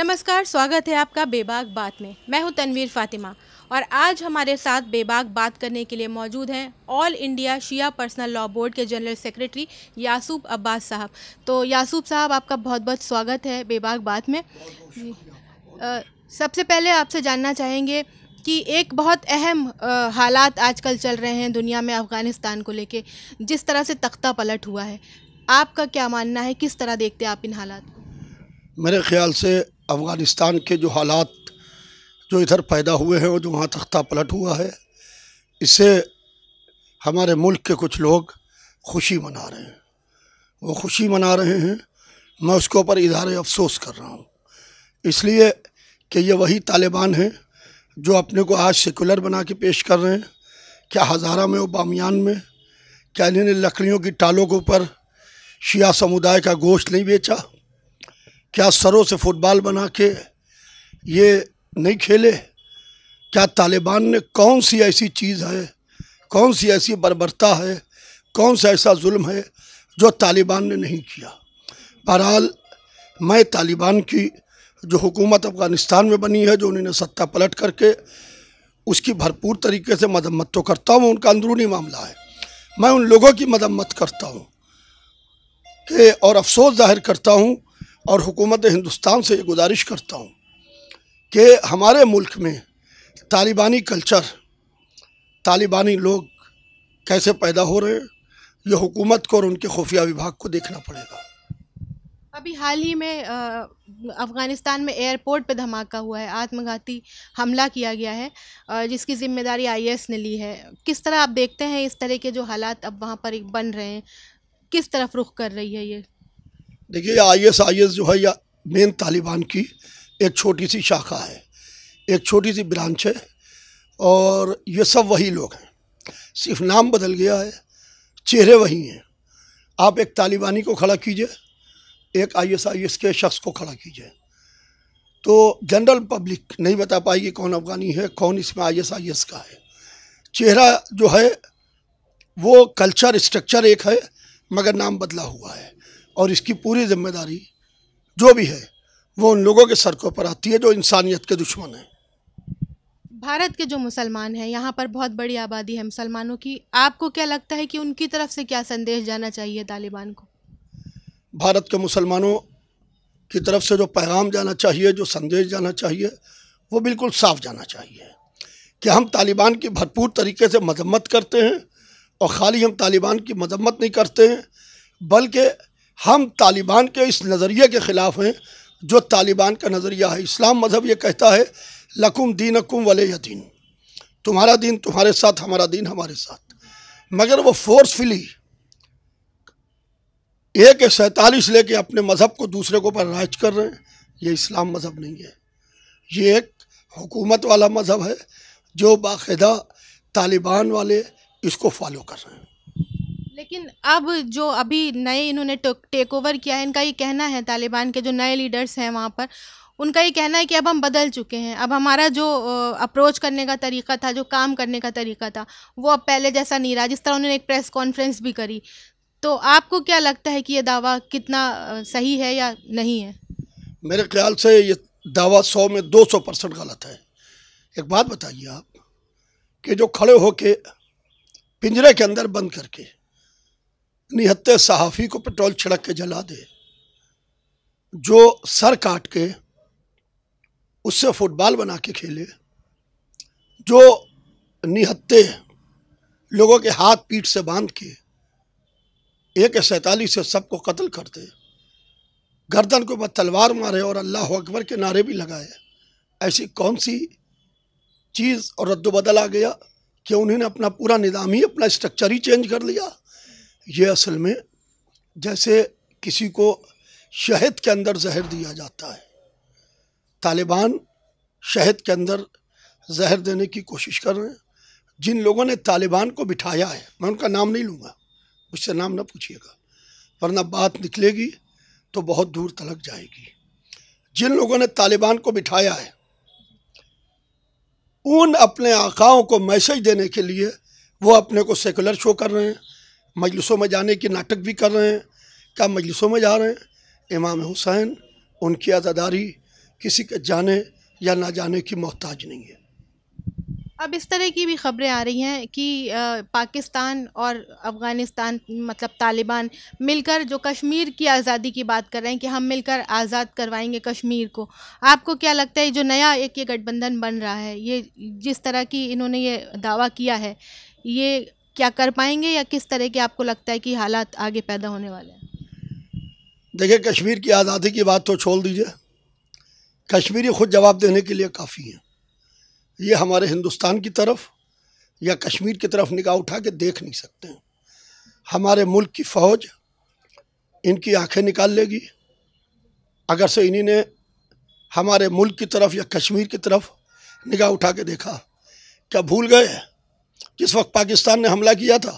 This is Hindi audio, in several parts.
नमस्कार, स्वागत है आपका बेबाक बात में। मैं हूं तनवीर फातिमा और आज हमारे साथ बेबाक बात करने के लिए मौजूद हैं ऑल इंडिया शिया पर्सनल लॉ बोर्ड के जनरल सेक्रेटरी यासूब अब्बास साहब। तो यासूब साहब, आपका बहुत बहुत स्वागत है बेबाक बात में। सबसे पहले आपसे जानना चाहेंगे कि एक बहुत अहम हालात आजकल चल रहे हैं दुनिया में अफ़गानिस्तान को लेके, जिस तरह से तख्ता पलट हुआ है, आपका क्या मानना है? किस तरह देखते हैं आप इन हालात को? मेरे ख़्याल से अफ़गानिस्तान के जो हालात जो इधर पैदा हुए हैं और जो वहाँ तख्ता पलट हुआ है, इससे हमारे मुल्क के कुछ लोग खुशी मना रहे हैं। वो खुशी मना रहे हैं, मैं उसके ऊपर इज़हार अफसोस कर रहा हूँ, इसलिए कि ये वही तालिबान हैं जो अपने को आज सेकुलर बना के पेश कर रहे हैं। क्या हज़ारा में और बामियान में क्या इन्होंने लकड़ियों की टालों के ऊपर शिया समुदाय का गोश्त नहीं बेचा? क्या सरों से फुटबॉल बना के ये नहीं खेले? क्या तालिबान ने कौन सी ऐसी चीज़ है, कौन सी ऐसी बर्बरता है, कौन सा ऐसा जुल्म है जो तालिबान ने नहीं किया? बहरहाल मैं तालिबान की जो हुकूमत अफ़गानिस्तान में बनी है, जो उन्होंने सत्ता पलट करके, उसकी भरपूर तरीके से मदम्मत तो करता हूँ। उनका अंदरूनी मामला है, मैं उन लोगों की मदम्मत करता हूँ कि और अफसोस जाहिर करता हूँ और हुकूमत हिंदुस्तान से ये गुजारिश करता हूँ कि हमारे मुल्क में तालिबानी कल्चर, तालिबानी लोग कैसे पैदा हो रहे हैं, ये हुकूमत को और उनके खुफिया विभाग को देखना पड़ेगा। अभी हाल ही में अफ़गानिस्तान में एयरपोर्ट पे धमाका हुआ है, आत्मघाती हमला किया गया है, जिसकी ज़िम्मेदारी IS ने ली है। किस तरह आप देखते हैं इस तरह के जो हालात अब वहाँ पर बन रहे हैं, किस तरफ रुख कर रही है ये? देखिए, IS जो है या मेन तालिबान की एक छोटी सी शाखा है, एक छोटी सी ब्रांच है, और ये सब वही लोग हैं, सिर्फ नाम बदल गया है, चेहरे वही हैं। आप एक तालिबानी को खड़ा कीजिए, एक IS के शख्स को खड़ा कीजिए, तो जनरल पब्लिक नहीं बता पाएगी कौन अफ़गानी है, कौन इसमें IS का है। चेहरा जो है वो कल्चर स्ट्रक्चर एक है, मगर नाम बदला हुआ है, और इसकी पूरी जिम्मेदारी जो भी है वो उन लोगों के सर के ऊपर आती है जो इंसानियत के दुश्मन हैं। भारत के जो मुसलमान हैं, यहाँ पर बहुत बड़ी आबादी है मुसलमानों की, आपको क्या लगता है कि उनकी तरफ से क्या संदेश जाना चाहिए तालिबान को? भारत के मुसलमानों की तरफ से जो पैगाम जाना चाहिए, जो संदेश जाना चाहिए, वो बिल्कुल साफ जाना चाहिए कि हम तालिबान की भरपूर तरीके से मजम्मत करते हैं, और ख़ाली हम तालिबान की मजम्मत नहीं करते हैं, बल्कि हम तालिबान के इस नज़रिए के ख़िलाफ़ हैं जो तालिबान का नज़रिया है। इस्लाम मज़हब ये कहता है लकुम दीनकुम वलिय दीन, तुम्हारा दीन तुम्हारे साथ, हमारा दीन हमारे साथ। मगर वो फोर्सफुली AK-47 लेके अपने मज़हब को दूसरे के ऊपर राज कर रहे हैं। ये इस्लाम मज़हब नहीं है, ये एक हुकूमत वाला मज़हब है जो बाकायदा तालिबान वाले इसको फॉलो कर रहे हैं। लेकिन अब जो अभी नए इन्होंने टेक ओवर किया है, इनका ये कहना है, तालिबान के जो नए लीडर्स हैं वहाँ पर, उनका ये कहना है कि अब हम बदल चुके हैं, अब हमारा जो अप्रोच करने का तरीका था, जो काम करने का तरीका था, वो अब पहले जैसा नहीं रहा। जिस तरह उन्होंने एक प्रेस कॉन्फ्रेंस भी करी, तो आपको क्या लगता है कि ये दावा कितना सही है या नहीं है? मेरे ख्याल से ये दावा 100 में 200% गलत है। एक बात बताइए आप कि जो खड़े होके पिंजरे के अंदर बंद करके निहत्ते सहाफ़ी को पेट्रोल छिड़क के जला दे, जो सर काट के उससे फुटबॉल बना के खेले, जो निहत्ते लोगों के हाथ पीठ से बांध के AK-47 से सबको कत्ल कर दे, गर्दन के ऊपर तलवार मारे और अल्लाह अकबर के नारे भी लगाए, ऐसी कौन सी चीज़ और रद्दबदल आ गया कि उन्होंने अपना पूरा निज़ाम ही, अपना स्ट्रक्चर ही चेंज कर लिया? ये असल में जैसे किसी को शहद के अंदर जहर दिया जाता है। तालिबान शहद के अंदर जहर देने की कोशिश कर रहे हैं। जिन लोगों ने तालिबान को बिठाया है, मैं उनका नाम नहीं लूँगा, मुझसे नाम ना पूछिएगा, वरना बात निकलेगी तो बहुत दूर तलक जाएगी। जिन लोगों ने तालिबान को बिठाया है, उन अपने आकाओं को मैसेज देने के लिए वो अपने को सेकुलर शो कर रहे हैं, मजलिसों में जाने की नाटक भी कर रहे हैं। क्या मजलिसों में जा रहे हैं? इमाम हुसैन, उनकी अज़ादारी किसी के जाने या ना जाने की मोहताज नहीं है। अब इस तरह की भी खबरें आ रही हैं कि पाकिस्तान और अफ़गानिस्तान मतलब तालिबान मिलकर जो कश्मीर की आज़ादी की बात कर रहे हैं कि हम मिलकर आज़ाद करवाएंगे कश्मीर को। आपको क्या लगता है जो नया एक ये गठबंधन बन रहा है, ये जिस तरह की इन्होंने ये दावा किया है, ये क्या कर पाएंगे या किस तरह के आपको लगता है कि हालात आगे पैदा होने वाले हैं? देखिए, कश्मीर की आज़ादी की बात तो छोड़ दीजिए, कश्मीरी खुद जवाब देने के लिए काफ़ी है। ये हमारे हिंदुस्तान की तरफ या कश्मीर की तरफ निगाह उठा के देख नहीं सकते हैं। हमारे मुल्क की फ़ौज इनकी आंखें निकाल लेगी अगर से इन्हीं ने हमारे मुल्क की तरफ या कश्मीर की तरफ निगाह उठा के देखा। क्या भूल गए जिस वक्त पाकिस्तान ने हमला किया था,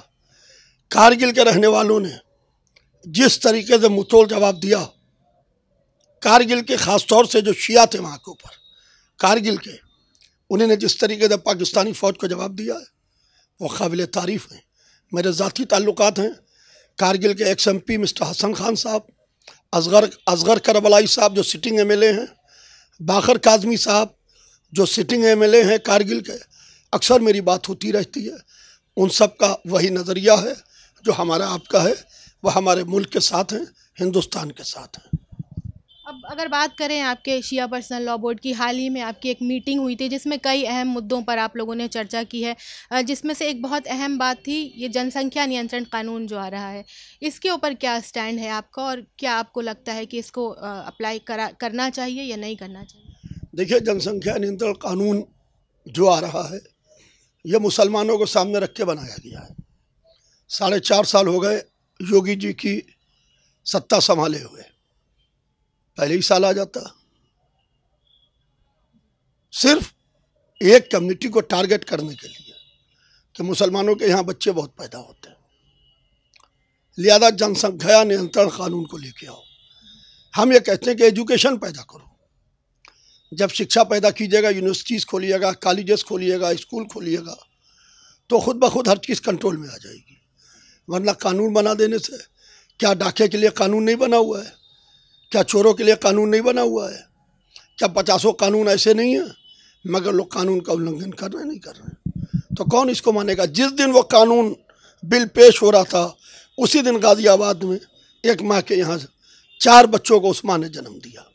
कारगिल के रहने वालों ने जिस तरीके से मुंहतोड़ जवाब दिया, कारगिल के ख़ास तौर से जो शिया थे वहाँ के ऊपर, कारगिल के, उन्होंने जिस तरीके से पाकिस्तानी फ़ौज को जवाब दिया है वो काबिल तारीफ़ है। मेरे ज़ाती ताल्लुकात हैं कारगिल के ex MP mister Hasan Khan साहब, असगर करबलाई साहब जो सिटिंग MLA हैं, बाखर काज़मी साहब जो सिटिंग MLA हैं कारगिल के। अक्सर मेरी बात होती रहती है, उन सब का वही नज़रिया है जो हमारा आपका है, वह हमारे मुल्क के साथ हैं, हिंदुस्तान के साथ हैं। अब अगर बात करें आपके शिया पर्सनल लॉ बोर्ड की, हाल ही में आपकी एक मीटिंग हुई थी जिसमें कई अहम मुद्दों पर आप लोगों ने चर्चा की है, जिसमें से एक बहुत अहम बात थी ये जनसंख्या नियंत्रण कानून जो आ रहा है, इसके ऊपर क्या स्टैंड है आपका और क्या आपको लगता है कि इसको अप्लाई करना चाहिए या नहीं करना चाहिए? देखिए, जनसंख्या नियंत्रण कानून जो आ रहा है यह मुसलमानों को सामने रख के बनाया गया है। 4.5 साल हो गए योगी जी की सत्ता संभाले हुए, पहले ही साल आ जाता। सिर्फ एक कम्युनिटी को टारगेट करने के लिए कि मुसलमानों के यहाँ बच्चे बहुत पैदा होते हैं, लिहाजा जनसंख्या नियंत्रण कानून को लेके आओ। हम ये कहते हैं कि एजुकेशन पैदा करो। जब शिक्षा पैदा कीजिएगा, यूनिवर्सिटीज़ खोलिएगा, कॉलेजेस खोलिएगा, स्कूल खोलिएगा, तो खुद ब खुद हर चीज़ कंट्रोल में आ जाएगी। वरना कानून बना देने से, क्या डाके के लिए कानून नहीं बना हुआ है? क्या चोरों के लिए कानून नहीं बना हुआ है? क्या 50 कानून ऐसे नहीं है? मगर लोग कानून का उल्लंघन कर रहे हैं, नहीं कर रहे हैं, तो कौन इसको मानेगा? जिस दिन वो कानून बिल पेश हो रहा था उसी दिन गाज़ियाबाद में एक माँ के यहाँ 4 बच्चों को उस माँ ने जन्म दिया।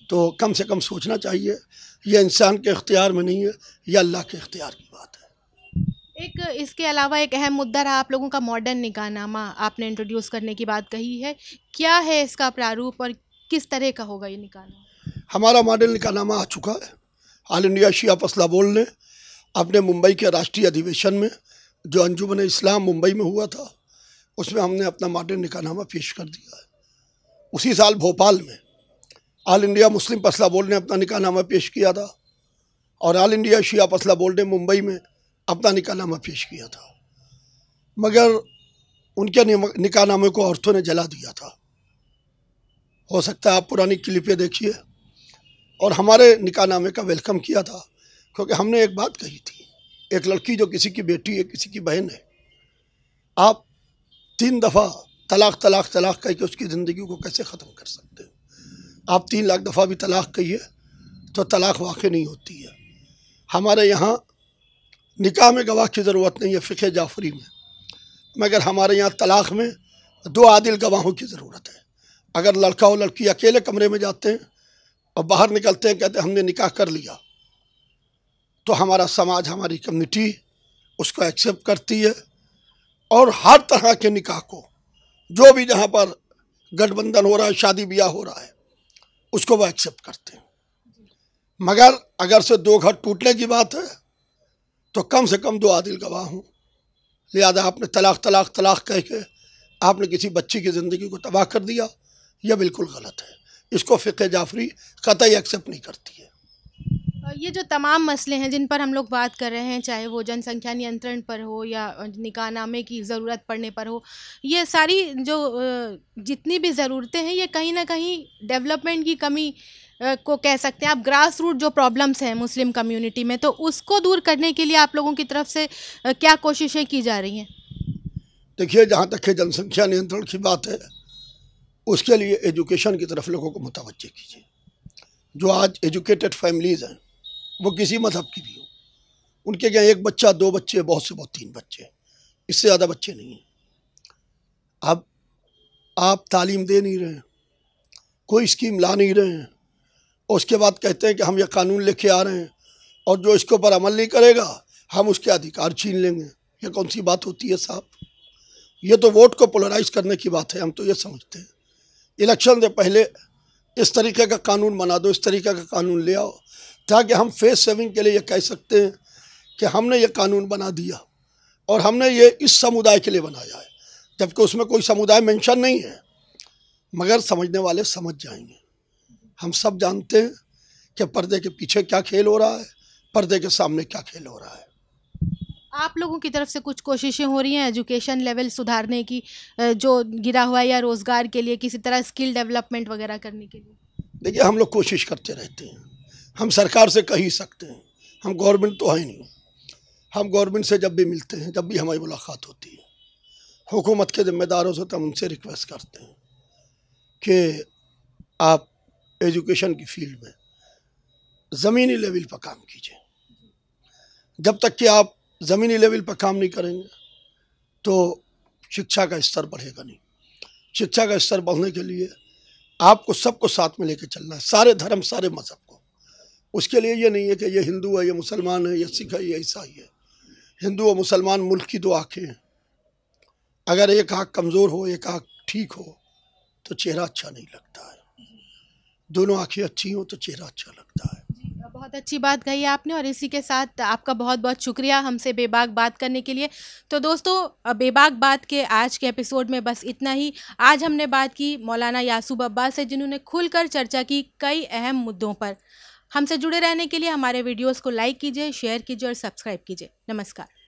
तो कम से कम सोचना चाहिए, यह इंसान के इख्तियार में नहीं है, यह अल्लाह के इख्तियार की बात है। एक इसके अलावा एक अहम मुद्दा रहा आप लोगों का मॉडर्न निकाहनामा, आपने इंट्रोड्यूस करने की बात कही है, क्या है इसका प्रारूप और किस तरह का होगा ये निकाहनामा? हमारा मॉडर्न निकाहनामा आ चुका है। ऑल इंडिया शिया फसला बोर्ड ने अपने मुंबई के राष्ट्रीय अधिवेशन में जो अंजुमन इस्लाम मुंबई में हुआ था उसमें हमने अपना मॉडर्न निकाहनामा पेश कर दिया है। उसी साल भोपाल में ऑल इंडिया मुस्लिम फसला बोर्ड ने अपना निकाहनामा पेश किया था और ऑल इंडिया शिया फसला बोर्ड ने मुंबई में अपना निकाहनामा पेश किया था, मगर उनके निकाहनामे को औरतों ने जला दिया था। हो सकता है आप पुरानी क्लिपें देखिए। और हमारे निकाहनामे का वेलकम किया था क्योंकि हमने एक बात कही थी, एक लड़की जो किसी की बेटी है, किसी की बहन है, आप 3 दफ़ा तलाक तलाक तलाक कह के उसकी ज़िंदगी को कैसे ख़त्म कर सकते हैं? आप 3 लाख दफ़ा भी तलाक कहिए तो तलाक वाक़ई नहीं होती है। हमारे यहाँ निकाह में गवाह की ज़रूरत नहीं है फ़िक़्ह जाफ़री में, मगर हमारे यहाँ तलाक़ में 2 आदिल गवाहों की ज़रूरत है। अगर लड़का और लड़की अकेले कमरे में जाते हैं और बाहर निकलते हैं कहते हैं हमने निकाह कर लिया, तो हमारा समाज, हमारी कम्युनिटी उसको एक्सेप्ट करती है और हर तरह के निकाह को, जो भी जहाँ पर गठबंधन हो रहा है, शादी ब्याह हो रहा है, उसको वो एक्सेप्ट करते हैं। मगर अगर से 2 घर टूटने की बात है तो कम से कम 2 आदिल गवाह हों। लिहाजा आपने तलाक तलाक तलाक कह के आपने किसी बच्ची की ज़िंदगी को तबाह कर दिया, यह बिल्कुल गलत है। इसको फ़िक़्ह जाफ़री कतई एक्सेप्ट नहीं करती है। ये जो तमाम मसले हैं जिन पर हम लोग बात कर रहे हैं, चाहे वो जनसंख्या नियंत्रण पर हो या निकाहनामे की ज़रूरत पड़ने पर हो, ये सारी जो जितनी भी ज़रूरतें हैं ये कहीं ना कहीं डेवलपमेंट की कमी को कह सकते हैं आप। ग्रास रूट जो प्रॉब्लम्स हैं मुस्लिम कम्युनिटी में, तो उसको दूर करने के लिए आप लोगों की तरफ से क्या कोशिशें की जा रही हैं? देखिए, जहाँ तक है जनसंख्या नियंत्रण की बात है, उसके लिए एजुकेशन की तरफ लोगों को मुतवज्जे कीजिए। जो आज एजुकेटेड फैमिलीज़ हैं, वो किसी मजहब की भी हो, उनके यहाँ एक बच्चा, 2 बच्चे, बहुत से बहुत 3 बच्चे, इससे ज़्यादा बच्चे नहीं हैं। अब आप तालीम दे नहीं रहे हैं, कोई स्कीम ला नहीं रहे हैं, और उसके बाद कहते हैं कि हम ये कानून लेके आ रहे हैं और जो इसके ऊपर अमल नहीं करेगा हम उसके अधिकार छीन लेंगे। ये कौन सी बात होती है साहब? ये तो वोट को पोलराइज करने की बात है। हम तो ये समझते हैं इलेक्शन से पहले इस तरीके का कानून बना दो, इस तरीके का कानून ले आओ, ताकि हम फेस सेविंग के लिए ये कह सकते हैं कि हमने ये कानून बना दिया और हमने ये इस समुदाय के लिए बनाया है, जबकि उसमें कोई समुदाय मेंशन नहीं है। मगर समझने वाले समझ जाएंगे। हम सब जानते हैं कि पर्दे के पीछे क्या खेल हो रहा है, पर्दे के सामने क्या खेल हो रहा है। आप लोगों की तरफ से कुछ कोशिशें हो रही हैं एजुकेशन लेवल सुधारने की, जो गिरा हुआ है, या रोज़गार के लिए किसी तरह स्किल डेवलपमेंट वगैरह करने के लिए? देखिए, हम लोग कोशिश करते रहते हैं। हम सरकार से कह ही सकते हैं, हम गवर्नमेंट तो है नहीं। हम गवर्नमेंट से जब भी मिलते हैं, जब भी हमारी मुलाकात होती है, हुकूमत के ज़िम्मेदारों से तो हम उनसे रिक्वेस्ट करते हैं कि आप एजुकेशन की फील्ड में ज़मीनी लेवल पर काम कीजिए। जब तक कि आप ज़मीनी लेवल पर काम नहीं करेंगे तो शिक्षा का स्तर बढ़ेगा नहीं। शिक्षा का स्तर बढ़ने के लिए आपको सबको साथ में लेके चलना है, सारे धर्म, सारे मज़हब को। उसके लिए ये नहीं है कि ये हिंदू है, ये मुसलमान है, ये सिख है, ये ईसाई है। हिंदू और मुसलमान मुल्क की 2 आँखें हैं। अगर एक आँख कमज़ोर हो, एक आँख ठीक हो तो चेहरा अच्छा नहीं लगता है। दोनों आँखें अच्छी हो तो चेहरा अच्छा लगता है। बहुत अच्छी बात कही आपने, और इसी के साथ आपका बहुत बहुत शुक्रिया हमसे बेबाक बात करने के लिए। तो दोस्तों, बेबाक बात के आज के एपिसोड में बस इतना ही। आज हमने बात की मौलाना यासूब अब्बास से, जिन्होंने खुलकर चर्चा की कई अहम मुद्दों पर। हमसे जुड़े रहने के लिए हमारे वीडियोस को लाइक कीजिए, शेयर कीजिए और सब्सक्राइब कीजिए। नमस्कार।